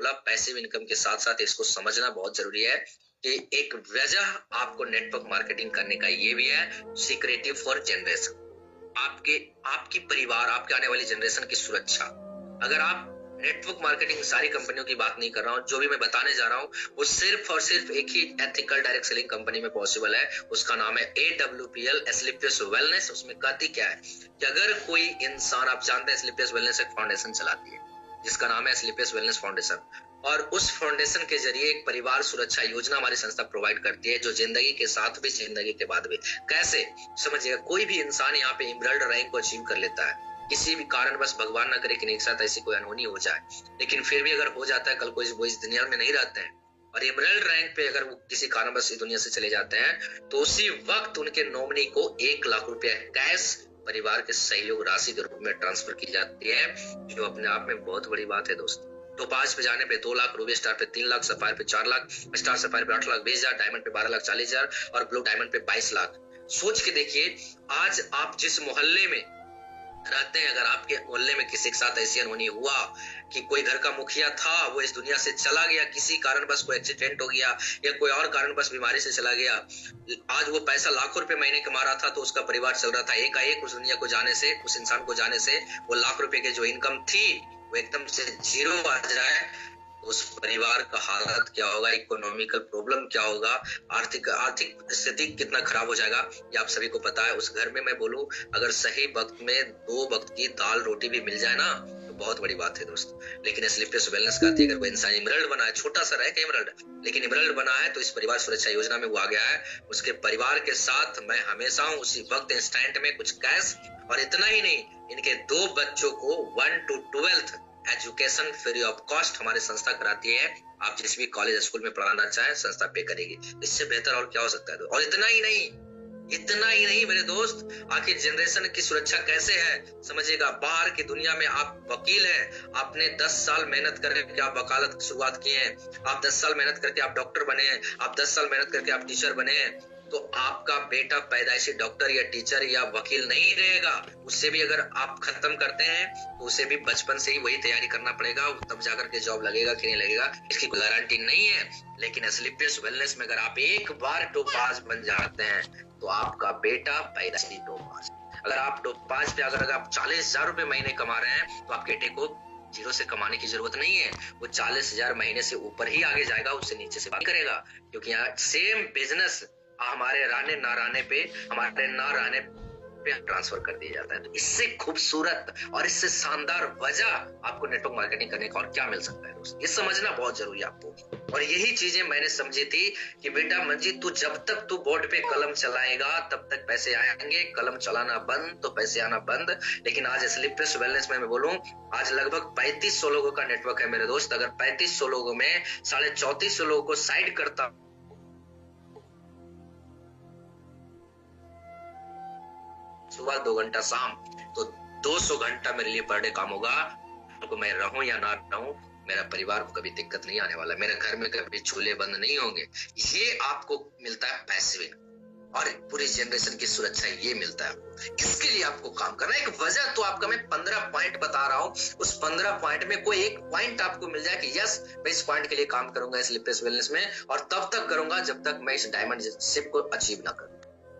बोला passive income के साथ साथ इसको समझना बहुत जरूरी है कि एक वजह आपको नेटवर्क मार्केटिंग करने का ये भी है, सिक्रेटिव फॉर जनरेशन, आपकी परिवार, आपके आने वाली जनरेशन की सुरक्षा। अगर आप नेटवर्क मार्केटिंग, सारी कंपनियों की बात नहीं कर रहा हूं, जो भी मैं बताने जा रहा हूं वो सिर्फ और सिर्फ एक ही एथिकल डायरेक्ट सेलिंग कंपनी में पॉसिबल है, उसका नाम है AWPL, एस्क्लेपियस वेलनेस। उसमें कहती क्या है कि अगर कोई इंसान, आप जानते हैं एस्क्लेपियस वेलनेस एक फाउंडेशन चलाती है जिसका नाम है एस्क्लेपियस वेलनेस फाउंडेशन, और उस फाउंडेशन के जरिए एक परिवार सुरक्षा योजना हमारी संस्था प्रोवाइड करती है, जो जिंदगी के साथ भी जिंदगी के बाद भी। कैसे समझिएगा, कोई भी इंसान यहाँ पे एमरल्ड रैंक को अचीव कर लेता है, किसी भी कारण बस भगवान ना करे कि एक साथ ऐसी कोई अनहोनी हो जाए, लेकिन फिर भी अगर हो जाता है, कल को वो इस दुनिया में नहीं रहते हैं और एमरल्ड रैंक पे अगर वो किसी कारण बस इस दुनिया से चले जाते हैं, तो उसी वक्त उनके नॉमिनी को 1 लाख रुपया कैश परिवार के सहयोग राशि के रूप में ट्रांसफर की जाती है, जो अपने आप में बहुत बड़ी बात है दोस्तों। तो 5 पे जाने पे 2 लाख, रूबी स्टार पे 3 लाख, सफायर पे 4 लाख, स्टार सफायर पे 8 लाख 20,000, डायमंड पे 12 लाख 40,000 और ब्लू डायमंड पे 22 लाख। सोच के देखिए, आज आप जिस मोहल्ले में रहते हैं, अगर आपके मोहल्ले में किसी के साथ ऐसी अनहोनी हुआ कि कोई घर का मुखिया था वो इस दुनिया से चला गया, किसी कारण बस कोई एक्सीडेंट हो गया या कोई और कारण बस बीमारी से चला गया, आज वो पैसा लाखों रुपए महीने कमा रहा था तो उसका परिवार चल रहा था, एकाएक उस दुनिया को जाने से, उस इंसान को जाने से वो लाख रुपए की जो इनकम थी वो एकदम से जीरो आ जाए, उस परिवार का हालत क्या होगा, इकोनॉमिकल प्रॉब्लम क्या होगा, आर्थिक स्थिति कितना खराब हो जाएगा, ये आप सभी को पता है। उस घर में मैं बोलूं, अगर सही वक्त में 2 वक्त की दाल रोटी भी मिल जाए ना तो बहुत बड़ी बात है दोस्तों। लेकिन एस्क्लेपियस वेलनेस कहती है, अगर कोई इंसान एमरल्ड बना है, छोटा सा रहे कि एमरल्ड, लेकिन एमरल्ड बना है तो इस परिवार सुरक्षा योजना में वो आ गया है, उसके परिवार के साथ मैं हमेशा हूं, उसी वक्त इंस्टेंट में कुछ कैश, और इतना ही नहीं, इनके 2 बच्चों को 1 to 12th education free of cost हमारी संस्था कराती है। आप जिस भी कॉलेज स्कूल में पढ़ाना चाहें संस्था पे करेगी, इससे बेहतर और क्या हो सकता है। और इतना ही नहीं मेरे दोस्त, आखिर जनरेशन की सुरक्षा कैसे है समझिएगा। बाहर की दुनिया में आप वकील हैं, आपने 10 साल मेहनत करके आप वकालत की शुरुआत किए हैं, आप 10 साल मेहनत करके आप डॉक्टर बने हैं, आप 10 साल मेहनत करके आप टीचर बने हैं, तो आपका बेटा पैदाइशी डॉक्टर या टीचर या वकील नहीं रहेगा। उससे भी अगर आप खत्म करते हैं तो उसे भी बचपन से ही वही तैयारी करना पड़ेगा, तब जाकर के जॉब लगेगा कि नहीं लगेगा इसकी कोई गारंटी नहीं है। लेकिन एस्क्लेपियस वेलनेस में अगर आप एक बार टोपाज बन जाते हैं तो आपका बेटा पैदाइशी टोपाज। अगर आप टोपाज पे अगर आप 40,000 रुपए महीने कमा रहे हैं तो आप बेटे को जीरो से कमाने की जरूरत नहीं है, वो 40,000 महीने से ऊपर ही आगे जाएगा, उससे नीचे से बात करेगा, क्योंकि यहाँ सेम बिजनेस हमारे रहने ना रहने पे ट्रांसफर कर दिया जाता है। तो इससे खूबसूरत और इससे शानदार वजह आपको नेटवर्क मार्केटिंग करने का और क्या मिल सकता है दोस्त, ये समझना बहुत जरूरी है आपको। और यही चीजें मैंने समझी थी कि बेटा मंजीत, तू जब तक तू बोर्ड पे कलम चलाएगा तब तक पैसे आएंगे, कलम चलाना बंद तो पैसे आना बंद। लेकिन आज एस्क्लेपियस वेलनेस में मैं बोलूं, आज लगभग 3500 लोगों का नेटवर्क है मेरे दोस्त। अगर 3500 लोगों में 3450 लोगों को साइड करता सुबह 2 घंटा शाम, तो 200 घंटा मेरे लिए पर डे काम होगा। तो मैं रहूं या ना रहूं, मेरा परिवार को कभी दिक्कत नहीं आने वाला, मेरे घर में कभी चूल्हे बंद नहीं होंगे। ये आपको मिलता है पैसिव, और पूरी जनरेशन की सुरक्षा ये मिलता है। इसके लिए आपको काम करना है। एक वजह तो आपका मैं 15 पॉइंट बता रहा हूं, उस 15 पॉइंट में कोई एक पॉइंट आपको मिल जाए कि यस मैं इस पॉइंट के लिए काम करूंगा एस्क्लेपियस वेलनेस में, और तब तक करूंगा जब तक मैं इस डायमंडशिप को अचीव ना करूं।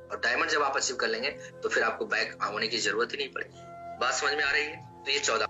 और डायमंड जब आप अचीव कर लेंगे तो फिर आपको बैक आने की जरूरत ही नहीं पड़ेगी। बात समझ में आ रही है? तो ये 14